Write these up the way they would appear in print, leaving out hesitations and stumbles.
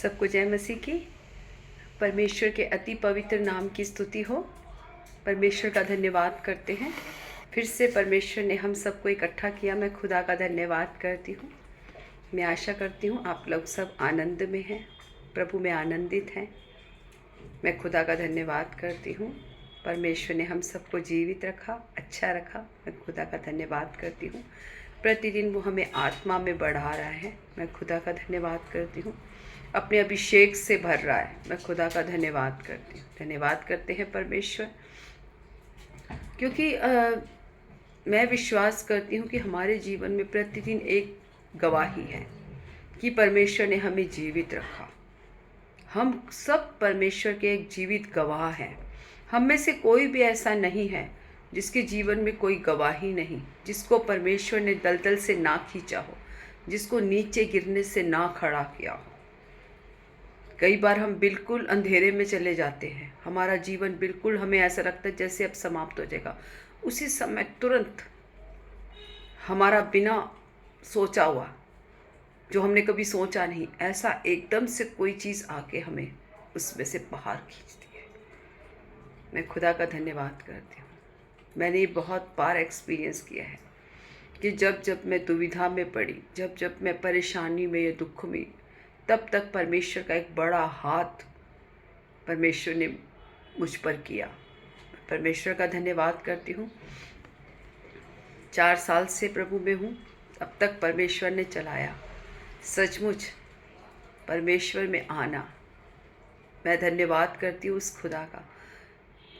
सबको जय मसीह की। परमेश्वर के अति पवित्र नाम की स्तुति हो। परमेश्वर का धन्यवाद करते हैं। फिर से परमेश्वर ने हम सबको इकट्ठा किया। मैं खुदा का धन्यवाद करती हूँ। मैं आशा करती हूँ आप लोग सब आनंद में हैं, प्रभु में आनंदित हैं। मैं खुदा का धन्यवाद करती हूँ। परमेश्वर ने हम सबको जीवित रखा, अच्छा रखा। मैं खुदा का धन्यवाद करती हूँ। प्रतिदिन वो हमें आत्मा में बढ़ा रहा है। मैं खुदा का धन्यवाद करती हूँ। अपने अभिषेक से भर रहा है। मैं खुदा का धन्यवाद करती हूँ। धन्यवाद करते हैं परमेश्वर, क्योंकि मैं विश्वास करती हूँ कि हमारे जीवन में प्रतिदिन एक गवाही है कि परमेश्वर ने हमें जीवित रखा। हम सब परमेश्वर के एक जीवित गवाह हैं। हम में से कोई भी ऐसा नहीं है जिसके जीवन में कोई गवाही नहीं, जिसको परमेश्वर ने दलदल से ना खींचा हो, जिसको नीचे गिरने से ना खड़ा किया हो। कई बार हम बिल्कुल अंधेरे में चले जाते हैं। हमारा जीवन बिल्कुल, हमें ऐसा लगता है जैसे अब समाप्त हो जाएगा। उसी समय तुरंत हमारा बिना सोचा हुआ, जो हमने कभी सोचा नहीं, ऐसा एकदम से कोई चीज़ आके हमें उसमें से बाहर खींचती है। मैं खुदा का धन्यवाद करती हूँ। मैंने ये बहुत बार एक्सपीरियंस किया है कि जब जब मैं दुविधा में पड़ी, जब जब मैं परेशानी में या दुख में, तब तक परमेश्वर का एक बड़ा हाथ परमेश्वर ने मुझ पर किया। परमेश्वर का धन्यवाद करती हूँ। 4 साल से प्रभु में हूँ, अब तक परमेश्वर ने चलाया। सचमुच परमेश्वर में आना, मैं धन्यवाद करती हूँ उस खुदा का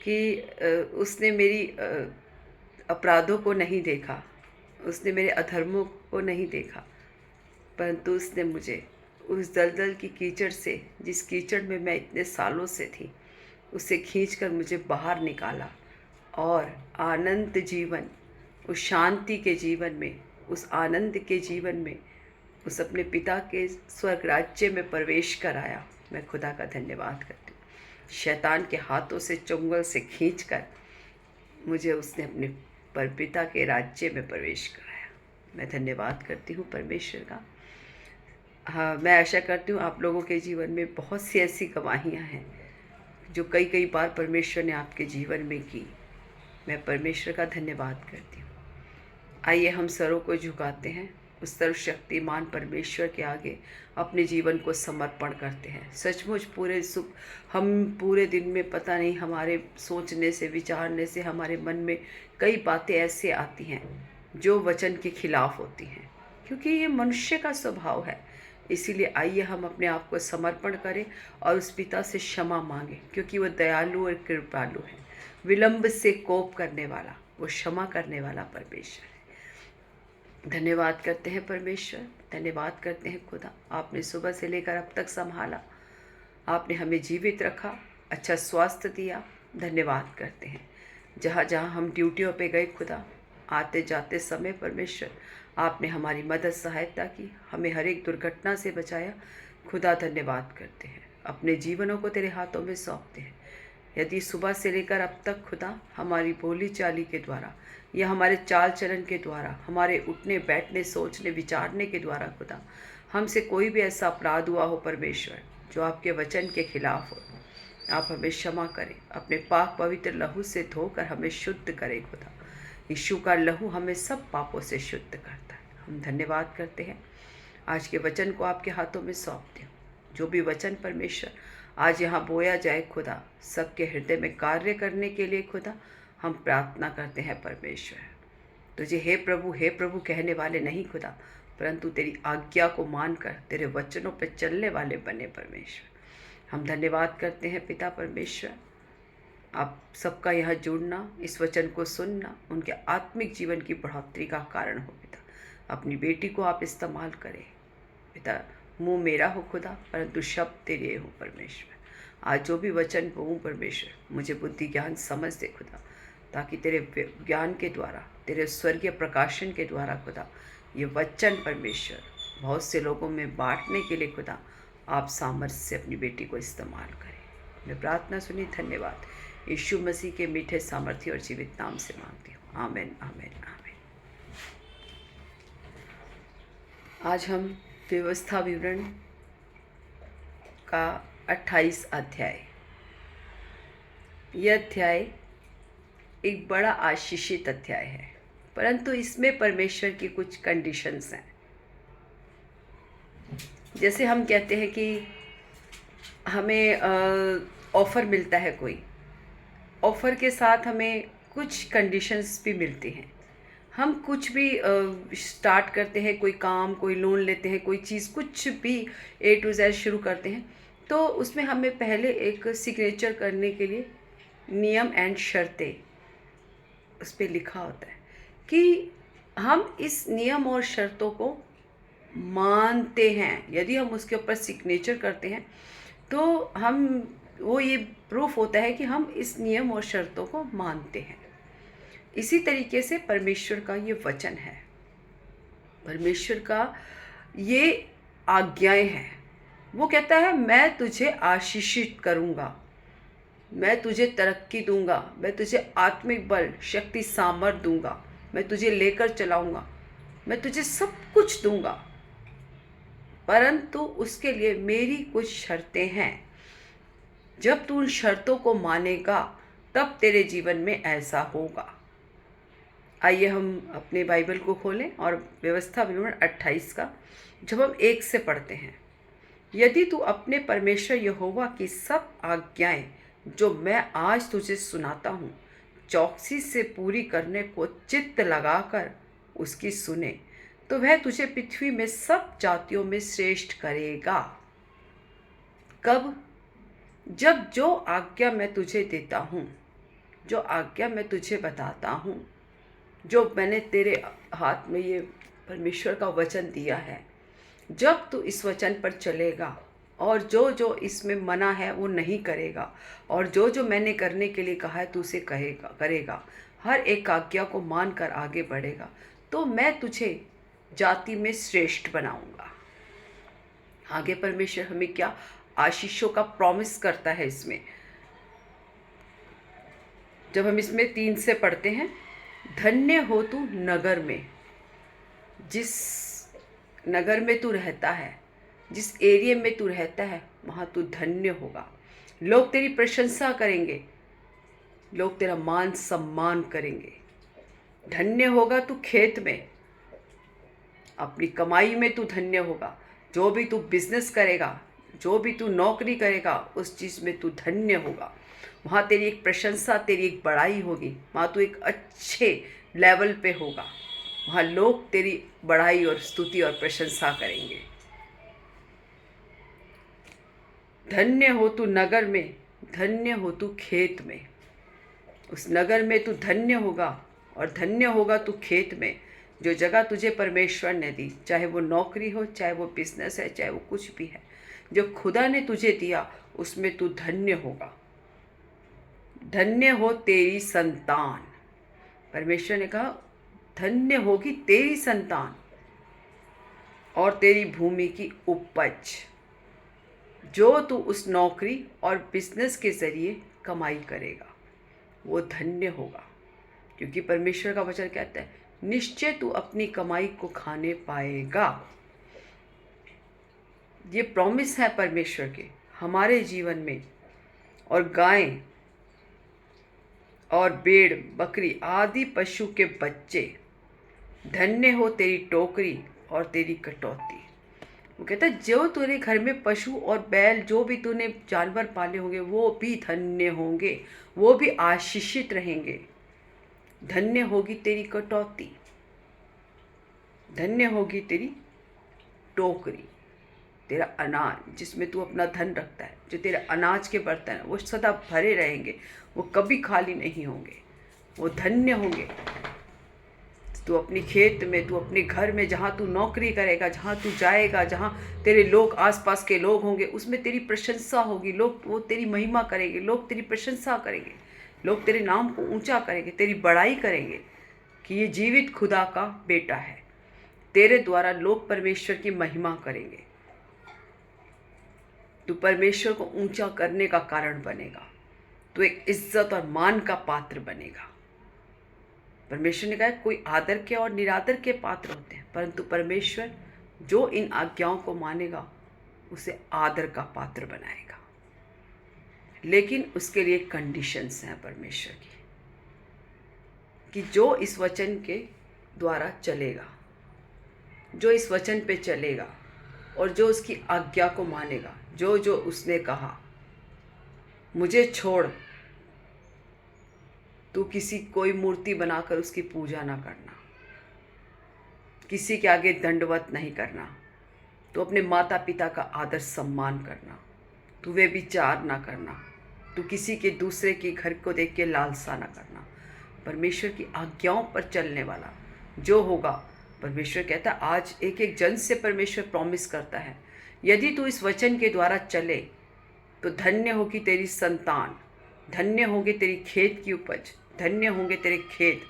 कि उसने मेरी अपराधों को नहीं देखा, उसने मेरे अधर्मों को नहीं देखा, परंतु उसने मुझे उस दलदल की कीचड़ से, जिस कीचड़ में मैं इतने सालों से थी, उसे खींचकर मुझे बाहर निकाला और आनंद जीवन, उस शांति के जीवन में, उस आनंद के जीवन में, उस अपने पिता के स्वर्ग राज्य में प्रवेश कराया। मैं खुदा का धन्यवाद करती हूँ। शैतान के हाथों से, चुंगल से खींचकर मुझे उसने अपने परपिता के राज्य में प्रवेश कराया। मैं धन्यवाद करती हूँ परमेश्वर का। हाँ, मैं आशा करती हूँ आप लोगों के जीवन में बहुत सी ऐसी गवाहियाँ हैं जो कई कई बार परमेश्वर ने आपके जीवन में की। मैं परमेश्वर का धन्यवाद करती हूँ। आइए हम सरों को झुकाते हैं, उस सर्वशक्तिमान परमेश्वर के आगे अपने जीवन को समर्पण करते हैं। सचमुच हम पूरे दिन में पता नहीं, हमारे सोचने से, विचारने से हमारे मन में कई बातें ऐसे आती हैं जो वचन के खिलाफ होती हैं, क्योंकि ये मनुष्य का स्वभाव है। इसीलिए आइए हम अपने आप को समर्पण करें और उस पिता से क्षमा मांगें, क्योंकि वो दयालु और कृपालु है। विलंब से कोप करने वाला, वो क्षमा करने वाला परमेश्वर है। धन्यवाद करते हैं परमेश्वर, धन्यवाद करते हैं खुदा। आपने सुबह से लेकर अब तक संभाला, आपने हमें जीवित रखा, अच्छा स्वास्थ्य दिया। धन्यवाद करते हैं। जहाँ जहाँ हम ड्यूटियों पे गए खुदा, आते जाते समय परमेश्वर आपने हमारी मदद सहायता की, हमें हर एक दुर्घटना से बचाया। खुदा धन्यवाद करते हैं। अपने जीवनों को तेरे हाथों में सौंपते हैं। यदि सुबह से लेकर अब तक खुदा हमारी बोली चाली के द्वारा या हमारे चाल चलन के द्वारा, हमारे उठने बैठने सोचने विचारने के द्वारा खुदा हमसे कोई भी ऐसा अपराध हुआ हो परमेश्वर जो आपके वचन के खिलाफ हो, आप हमें क्षमा करें। अपने पाक पवित्र लहू से धोकर हमें शुद्ध करें खुदा। यीशु का लहू हमें सब पापों से शुद्ध करता है। हम धन्यवाद करते हैं। आज के वचन को आपके हाथों में सौंपते हो। जो भी वचन परमेश्वर आज यहाँ बोया जाए खुदा, सबके हृदय में कार्य करने के लिए खुदा हम प्रार्थना करते हैं परमेश्वर। तुझे हे प्रभु कहने वाले नहीं खुदा, परंतु तेरी आज्ञा को मानकर तेरे वचनों पर चलने वाले बने परमेश्वर। हम धन्यवाद करते हैं पिता परमेश्वर, आप सबका यहाँ जुड़ना, इस वचन को सुनना उनके आत्मिक जीवन की बढ़ोतरी का कारण हो पिता। अपनी बेटी को आप इस्तेमाल करें पिता। मुँह मेरा हो खुदा, परंतु शब्द तेरे हो परमेश्वर। आज जो भी वचन कहूँ परमेश्वर, मुझे बुद्धि ज्ञान समझ दे खुदा, ताकि तेरे ज्ञान के द्वारा, तेरे स्वर्गीय प्रकाशन के द्वारा खुदा, ये वचन परमेश्वर बहुत से लोगों में बांटने के लिए खुदा आप सामर्थ्य से अपनी बेटी को इस्तेमाल करें। मैं प्रार्थना सुनी, धन्यवाद। यीशु मसीह के मीठे सामर्थ्य और जीवित नाम से मांगती हूँ, आमीन आमीन आमीन। आज हम व्यवस्था विवरण का 28 अध्याय। यह अध्याय एक बड़ा आशीषित अध्याय है, परंतु इसमें परमेश्वर की कुछ कंडीशंस हैं। जैसे हम कहते हैं कि हमें ऑफ़र मिलता है, कोई ऑफ़र के साथ हमें कुछ कंडीशंस भी मिलती हैं। हम कुछ भी स्टार्ट करते हैं, कोई काम, कोई लोन लेते हैं, कोई चीज़, कुछ भी A to Z शुरू करते हैं, तो उसमें हमें पहले एक सिग्नेचर करने के लिए नियम एंड शर्तें उस पर लिखा होता है कि हम इस नियम और शर्तों को मानते हैं। यदि हम उसके ऊपर सिग्नेचर करते हैं तो वो ये प्रूफ होता है कि हम इस नियम और शर्तों को मानते हैं। इसी तरीके से परमेश्वर का ये वचन है, परमेश्वर का ये आज्ञाएं हैं। वो कहता है मैं तुझे आशीषित करूँगा, मैं तुझे तरक्की दूंगा, मैं तुझे आत्मिक बल, शक्ति, सामर्थ दूंगा, मैं तुझे लेकर चलाऊंगा, मैं तुझे सब कुछ दूंगा, परंतु उसके लिए मेरी कुछ शर्तें हैं। जब तू उन शर्तों को मानेगा तब तेरे जीवन में ऐसा होगा। आइए हम अपने बाइबल को खोलें और व्यवस्था विवरण 28 का जब हम 1 से पढ़ते हैं। यदि तू अपने परमेश्वर यहोवा की सब आज्ञाएं जो मैं आज तुझे सुनाता हूँ चौकसी से पूरी करने को चित्त लगाकर उसकी सुने, तो वह तुझे पृथ्वी में सब जातियों में श्रेष्ठ करेगा। कब? जब जो आज्ञा मैं तुझे देता हूँ, जो आज्ञा मैं तुझे बताता हूँ, जो मैंने तेरे हाथ में ये परमेश्वर का वचन दिया है, जब तू इस वचन पर चलेगा और जो जो इसमें मना है वो नहीं करेगा, और जो जो मैंने करने के लिए कहा है तू उसे करेगा, हर एक आज्ञा को मानकर आगे बढ़ेगा, तो मैं तुझे जाति में श्रेष्ठ बनाऊंगा। आगे परमेश्वर हमें क्या आशीषों का प्रॉमिस करता है इसमें। जब हम इसमें 3 से पढ़ते हैं, धन्य हो तू नगर में, जिस नगर में तू रहता है, जिस एरिया में तू रहता है वहाँ तू धन्य होगा। लोग तेरी प्रशंसा करेंगे, लोग तेरा मान सम्मान करेंगे। धन्य होगा तू खेत में, अपनी कमाई में तू धन्य होगा। जो भी तू बिजनेस करेगा, जो भी तू नौकरी करेगा, उस चीज़ में तू धन्य होगा। वहाँ तेरी एक प्रशंसा, तेरी एक बड़ाई होगी, वहाँ तू एक अच्छे लेवल पे होगा, वहाँ लोग तेरी बड़ाई और स्तुति और प्रशंसा करेंगे। धन्य हो तू नगर में, धन्य हो तू खेत में। उस नगर में तू धन्य होगा और धन्य होगा तू खेत में, जो जगह तुझे परमेश्वर ने दी, चाहे वो नौकरी हो, चाहे वो बिजनेस है, चाहे वो कुछ भी है, जो खुदा ने तुझे दिया उसमें तू धन्य होगा। धन्य हो तेरी संतान, परमेश्वर ने कहा धन्य होगी तेरी संतान और तेरी भूमि की उपज, जो तू उस नौकरी और बिजनेस के ज़रिए कमाई करेगा वो धन्य होगा। क्योंकि परमेश्वर का वचन कहता है निश्चय तू अपनी कमाई को खाने पाएगा। ये प्रॉमिस है परमेश्वर के हमारे जीवन में। और गाय और भेड़, बकरी आदि पशु के बच्चे, धन्य हो तेरी टोकरी और तेरी कटौती। वो कहता है जो तेरे घर में पशु और बैल, जो भी तूने जानवर पाले होंगे वो भी धन्य होंगे, वो भी आशीषित रहेंगे। धन्य होगी तेरी कटौती, धन्य होगी तेरी टोकरी, तेरा अनाज जिसमें तू अपना धन रखता है, जो तेरा अनाज के बर्तन है वो सदा भरे रहेंगे, वो कभी खाली नहीं होंगे, वो धन्य होंगे। तू अपने खेत में, तू अपने घर में, जहाँ तू नौकरी करेगा, जहाँ तू जाएगा, जहाँ तेरे लोग, आसपास के लोग होंगे, उसमें तेरी प्रशंसा होगी। लोग वो तेरी महिमा करेंगे, लोग तेरी प्रशंसा करेंगे, लोग तेरे नाम को ऊंचा करेंगे, तेरी बड़ाई करेंगे कि ये जीवित खुदा का बेटा है। तेरे द्वारा लोग परमेश्वर की महिमा करेंगे। तू परमेश्वर को ऊंचा करने का कारण बनेगा, तू एक इज्जत और मान का पात्र बनेगा। परमेश्वर ने कहा कोई आदर के और निरादर के पात्र होते हैं, परंतु परमेश्वर जो इन आज्ञाओं को मानेगा उसे आदर का पात्र बनाएगा। लेकिन उसके लिए कंडीशंस हैं परमेश्वर की, कि जो इस वचन के द्वारा चलेगा, जो इस वचन पे चलेगा और जो उसकी आज्ञा को मानेगा, जो जो उसने कहा, मुझे छोड़, तू किसी कोई मूर्ति बनाकर उसकी पूजा ना करना, किसी के आगे दंडवत नहीं करना, तो अपने माता पिता का आदर सम्मान करना, तू वे विचार ना करना, तू किसी के दूसरे के घर को देख के लालसा ना करना। परमेश्वर की आज्ञाओं पर चलने वाला जो होगा, परमेश्वर कहता है, आज एक एक जन से परमेश्वर प्रॉमिस करता है, यदि तू इस वचन के द्वारा चले तो धन्य होगी तेरी संतान, धन्य होगी तेरी खेत की उपज, धन्य होंगे तेरे खेत,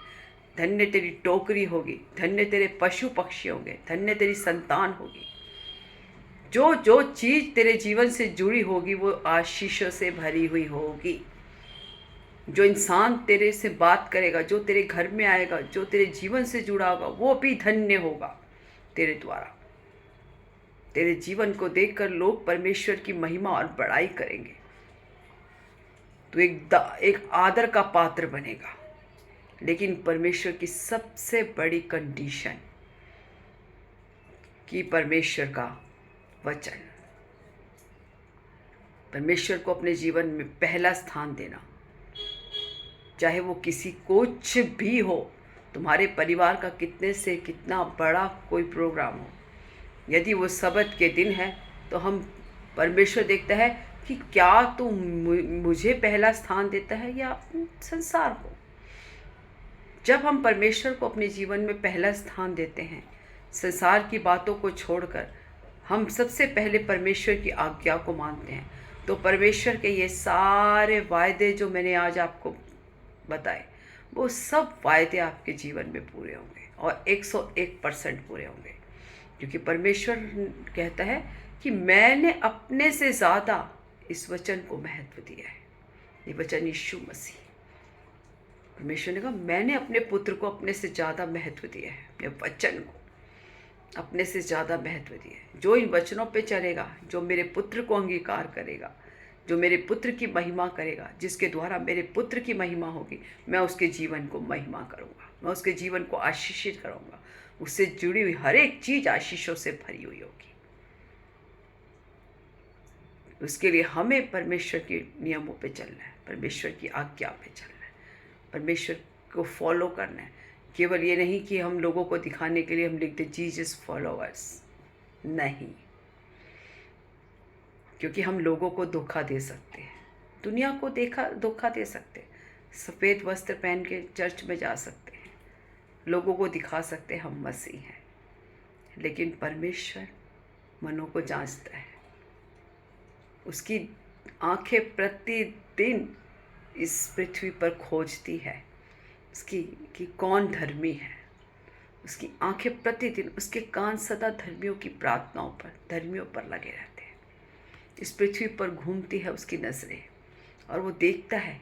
धन्य तेरी टोकरी होगी, धन्य तेरे पशु पक्षी होंगे, धन्य तेरी संतान होगी। जो जो चीज़ तेरे जीवन से जुड़ी होगी वो आशीषों से भरी हुई होगी। जो इंसान तेरे से बात करेगा, जो तेरे घर में आएगा, जो तेरे जीवन से जुड़ा होगा, वो भी धन्य होगा तेरे द्वारा। तेरे जीवन को देखकर लोग परमेश्वर की महिमा और बड़ाई करेंगे। तो एक आदर का पात्र बनेगा। लेकिन परमेश्वर की सबसे बड़ी कंडीशन कि परमेश्वर का वचन, परमेश्वर को अपने जीवन में पहला स्थान देना, चाहे वो किसी कुछ भी हो, तुम्हारे परिवार का कितने से कितना बड़ा कोई प्रोग्राम हो, यदि वो सबत के दिन है तो हम परमेश्वर देखता है कि क्या तू मुझे पहला स्थान देता है या संसार को। जब हम परमेश्वर को अपने जीवन में पहला स्थान देते हैं, संसार की बातों को छोड़कर हम सबसे पहले परमेश्वर की आज्ञा को मानते हैं, तो परमेश्वर के ये सारे वायदे जो मैंने आज आपको बताए, वो सब वायदे आपके जीवन में पूरे होंगे और 101% पूरे होंगे। क्योंकि परमेश्वर कहता है कि मैंने अपने से ज़्यादा इस वचन को महत्व दिया है। ये वचन यीशु मसीह, परमेश्वर ने कहा, मैंने अपने पुत्र को अपने से ज़्यादा महत्व दिया है, अपने वचन को अपने से ज़्यादा महत्व दिया है। जो इन वचनों पे चलेगा, जो मेरे पुत्र को अंगीकार करेगा, जो मेरे पुत्र की महिमा करेगा, जिसके द्वारा मेरे पुत्र की महिमा होगी, मैं उसके जीवन को महिमा करूँगा, मैं उसके जीवन को आशीषित करूँगा। उससे जुड़ी हुई हर एक चीज़ आशीषों से भरी हुई होगी। उसके लिए हमें परमेश्वर के नियमों पे चलना है, परमेश्वर की आज्ञा पे चलना है, परमेश्वर को फॉलो करना है। केवल ये नहीं कि हम लोगों को दिखाने के लिए हम लिखते जीसस फॉलोअर्स, नहीं, क्योंकि हम लोगों को धोखा दे सकते हैं, दुनिया को धोखा दे सकते हैं। सफ़ेद वस्त्र पहन के चर्च में जा सकते हैं, लोगों को दिखा सकते हैं हम मसीह हैं, लेकिन परमेश्वर मनों को जांचता है। उसकी आंखें प्रतिदिन इस पृथ्वी पर खोजती है उसकी कि कौन धर्मी है। उसकी आंखें प्रतिदिन, उसके कान सदा धर्मियों की प्रार्थनाओं पर, धर्मियों पर लगे रहते हैं। इस पृथ्वी पर घूमती है उसकी नज़रें और वो देखता है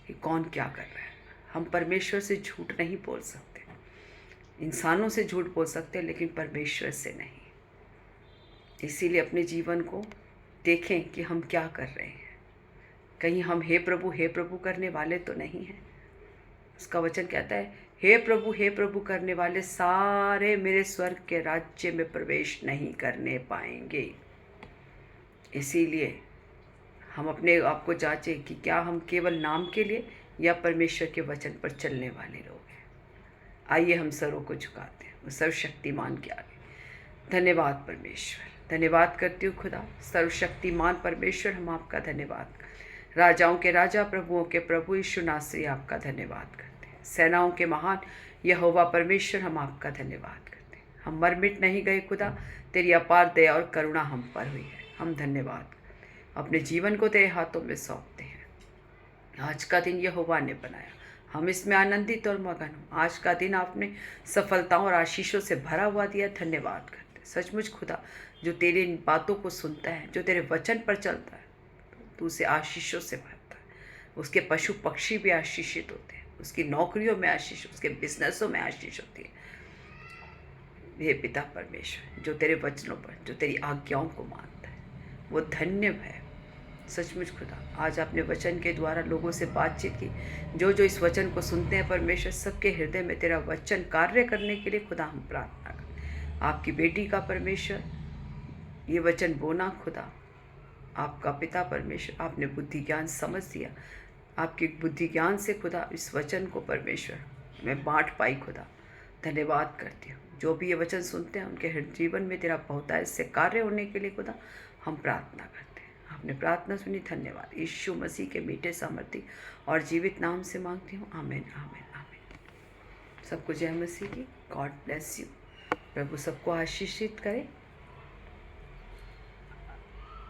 कि कौन क्या कर रहा है। हम परमेश्वर से झूठ नहीं बोल सकते, इंसानों से झूठ बोल सकते हैं, लेकिन परमेश्वर से नहीं। इसीलिए अपने जीवन को देखें कि हम क्या कर रहे हैं। कहीं हम हे प्रभु करने वाले तो नहीं हैं। उसका वचन कहता है, हे प्रभु करने वाले सारे मेरे स्वर्ग के राज्य में प्रवेश नहीं करने पाएंगे। इसीलिए हम अपने आप को जांचें कि क्या हम केवल नाम के लिए या परमेश्वर के वचन पर चलने वाले लोग हैं। आइए हम सरों को झुकाते हैं उस सर्वशक्तिमान के आगे। धन्यवाद परमेश्वर, धन्यवाद करती हूँ खुदा, सर्वशक्तिमान परमेश्वर, हम आपका धन्यवाद, राजाओं के राजा, प्रभुओं के प्रभु यीशु नासरी, आपका धन्यवाद करते हैं। सेनाओं के महान यहोवा परमेश्वर, हम आपका धन्यवाद करते हैं। हम मर मिट नहीं गए खुदा, तेरी अपार दया और करुणा हम पर हुई है। हम धन्यवाद अपने जीवन को तेरे हाथों में सौंपते हैं। आज का दिन यहोवा ने बनाया, हम इसमें आनंदित और मगन हों। आज का दिन आपने सफलताओं और आशीषों से भरा हुआ दिया, धन्यवाद करते हैं। सचमुच खुदा, जो तेरी इन बातों को सुनता है, जो तेरे वचन पर चलता है, तो उसे आशीषों से भरता है। उसके पशु पक्षी भी आशीषित होते हैं, उसकी नौकरियों में आशीष, उसके बिजनेसों में आशीष होती है। हे पिता परमेश्वर, जो तेरे वचनों पर, जो तेरी आज्ञाओं को मानता है, वो धन्य है। सचमुच खुदा, आज आपने वचन के द्वारा लोगों से बातचीत की। जो जो इस वचन को सुनते हैं परमेश्वर, सबके हृदय में तेरा वचन कार्य करने के लिए खुदा हम प्रार्थना करें। आपकी बेटी का परमेश्वर ये वचन बोना खुदा, आपका पिता परमेश्वर, आपने बुद्धि ज्ञान समझ दिया। आपके बुद्धि ज्ञान से खुदा इस वचन को परमेश्वर मैं बांट पाई खुदा, धन्यवाद करती हूँ। जो भी ये वचन सुनते हैं उनके जीवन में तेरा बहुतायत से कार्य होने के लिए खुदा हम प्रार्थना करते हैं। आपने प्रार्थना सुनी, धन्यवाद। यीशु मसीह के मीठे सामर्थी और जीवित नाम से मांगती हूँ, आमीन आमीन आमीन। सबको जय मसीह की। God bless you. प्रभु सबको आशीषित करे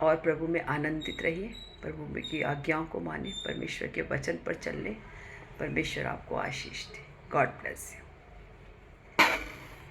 और प्रभु में आनंदित रहिए। प्रभु में की आज्ञाओं को माने, परमेश्वर के वचन पर चलने। परमेश्वर आपको आशीष दे। God bless you.